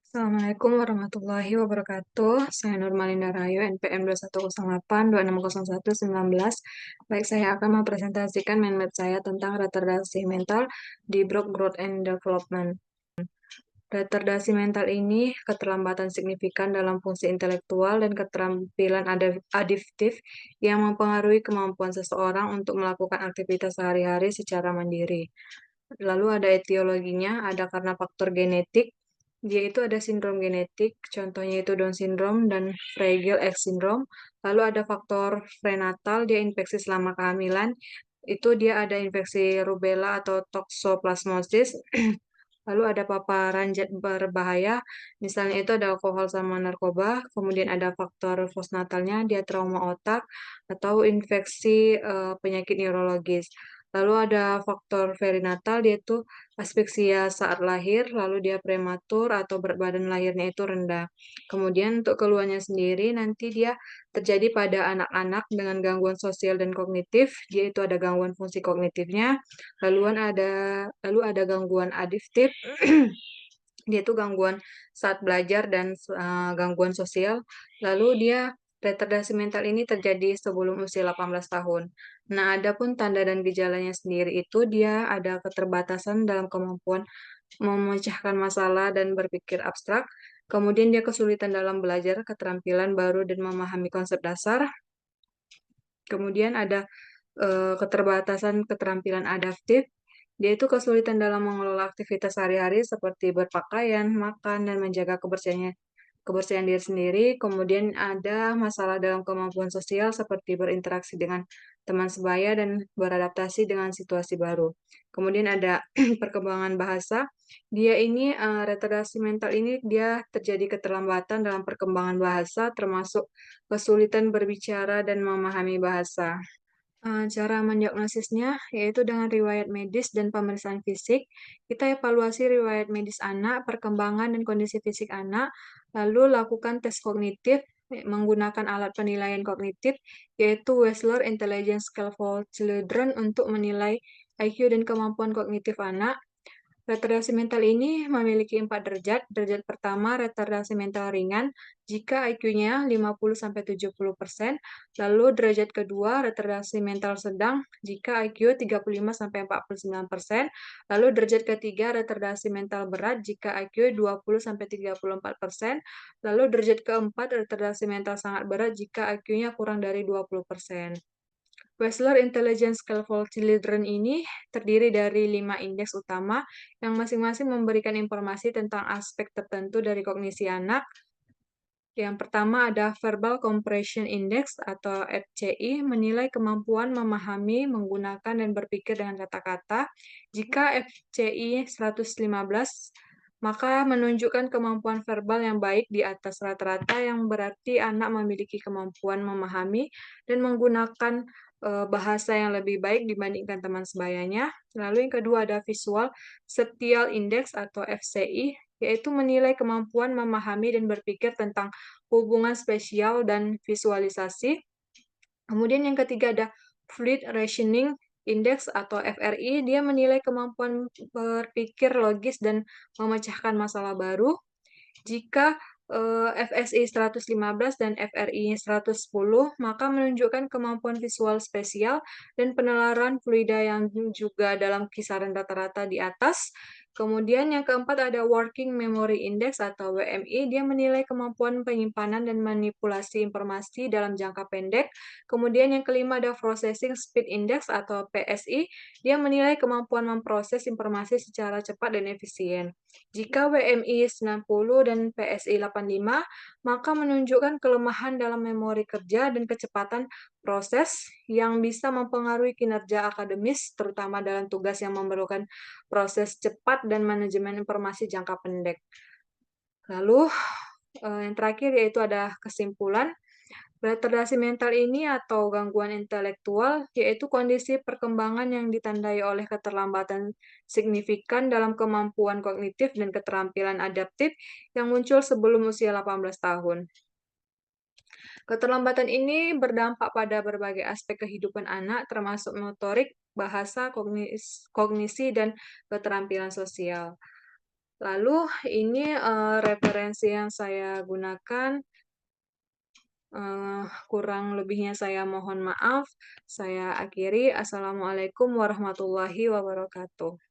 Assalamualaikum warahmatullahi wabarakatuh. Saya Nurmalinda Rayo, NPM 2108 260119. Baik, saya akan mempresentasikan mindmap saya tentang retardasi mental di Brock Growth and Development. Retardasi mental ini keterlambatan signifikan dalam fungsi intelektual dan keterampilan adaptif yang mempengaruhi kemampuan seseorang untuk melakukan aktivitas sehari-hari secara mandiri. Lalu ada etiologinya, ada karena faktor genetik, dia itu ada sindrom genetik, contohnya itu Down syndrome dan Fragile X syndrome. Lalu ada faktor prenatal, dia infeksi selama kehamilan, itu dia ada infeksi rubella atau toxoplasmosis. Lalu ada paparan zat berbahaya, misalnya itu ada alkohol sama narkoba, kemudian ada faktor postnatalnya, dia trauma otak, atau infeksi penyakit neurologis. Lalu ada faktor perinatal, dia itu aspeksia saat lahir, lalu dia prematur atau berat badan lahirnya itu rendah. Kemudian untuk keluhannya sendiri, nanti dia terjadi pada anak-anak dengan gangguan sosial dan kognitif, dia itu ada gangguan fungsi kognitifnya, lalu ada gangguan adiktif, dia itu gangguan saat belajar dan gangguan sosial. Lalu dia retardasi mental ini terjadi sebelum usia 18 tahun. Nah, adapun tanda dan gejalanya sendiri itu dia ada keterbatasan dalam kemampuan memecahkan masalah dan berpikir abstrak. Kemudian dia kesulitan dalam belajar, keterampilan baru dan memahami konsep dasar. Kemudian ada keterbatasan keterampilan adaptif, dia itu kesulitan dalam mengelola aktivitas sehari-hari seperti berpakaian, makan, dan menjaga kebersihan diri sendiri. Kemudian ada masalah dalam kemampuan sosial seperti berinteraksi dengan teman sebaya dan beradaptasi dengan situasi baru. Kemudian ada perkembangan bahasa. Dia ini retardasi mental ini dia terjadi keterlambatan dalam perkembangan bahasa termasuk kesulitan berbicara dan memahami bahasa. Cara mendiagnosisnya yaitu dengan riwayat medis dan pemeriksaan fisik. Kita evaluasi riwayat medis anak, perkembangan dan kondisi fisik anak, lalu lakukan tes kognitif menggunakan alat penilaian kognitif, yaitu Wechsler Intelligence Scale for Children untuk menilai IQ dan kemampuan kognitif anak. Retardasi mental ini memiliki 4 derajat. Derajat pertama, retardasi mental ringan jika IQ-nya 50-70%. Lalu derajat kedua, retardasi mental sedang jika IQ 35-49%. Lalu derajat ketiga, retardasi mental berat jika IQ 20-34%. Lalu derajat keempat, retardasi mental sangat berat jika IQ-nya kurang dari 20%. Wechsler Intelligence Scale for Children ini terdiri dari 5 indeks utama yang masing-masing memberikan informasi tentang aspek tertentu dari kognisi anak. Yang pertama ada Verbal Comprehension Index atau FCI, menilai kemampuan memahami, menggunakan, dan berpikir dengan kata-kata. Jika FCI 115, maka menunjukkan kemampuan verbal yang baik di atas rata-rata, yang berarti anak memiliki kemampuan memahami dan menggunakan bahasa yang lebih baik dibandingkan teman sebayanya. Lalu yang kedua ada Visual Spatial Index atau FCI, yaitu menilai kemampuan memahami dan berpikir tentang hubungan spesial dan visualisasi. Kemudian yang ketiga ada Fluid Rationing Index atau FRI, dia menilai kemampuan berpikir logis dan memecahkan masalah baru. Jika FSI 115 dan FRI 110, maka menunjukkan kemampuan visual spesial dan penalaran fluida yang juga dalam kisaran rata-rata di atas. Kemudian yang keempat ada Working Memory Index atau WMI, dia menilai kemampuan penyimpanan dan manipulasi informasi dalam jangka pendek. Kemudian yang kelima ada Processing Speed Index atau PSI, dia menilai kemampuan memproses informasi secara cepat dan efisien. Jika WMI 90 dan PSI 85, maka menunjukkan kelemahan dalam memori kerja dan kecepatan proses yang bisa mempengaruhi kinerja akademis, terutama dalam tugas yang memerlukan proses cepat dan manajemen informasi jangka pendek. Lalu, yang terakhir yaitu ada kesimpulan. Retardasi mental ini atau gangguan intelektual yaitu kondisi perkembangan yang ditandai oleh keterlambatan signifikan dalam kemampuan kognitif dan keterampilan adaptif yang muncul sebelum usia 18 tahun. Keterlambatan ini berdampak pada berbagai aspek kehidupan anak termasuk motorik, bahasa, kognisi, dan keterampilan sosial. Lalu ini, referensi yang saya gunakan, kurang lebihnya saya mohon maaf. Saya akhiri. Assalamualaikum warahmatullahi wabarakatuh.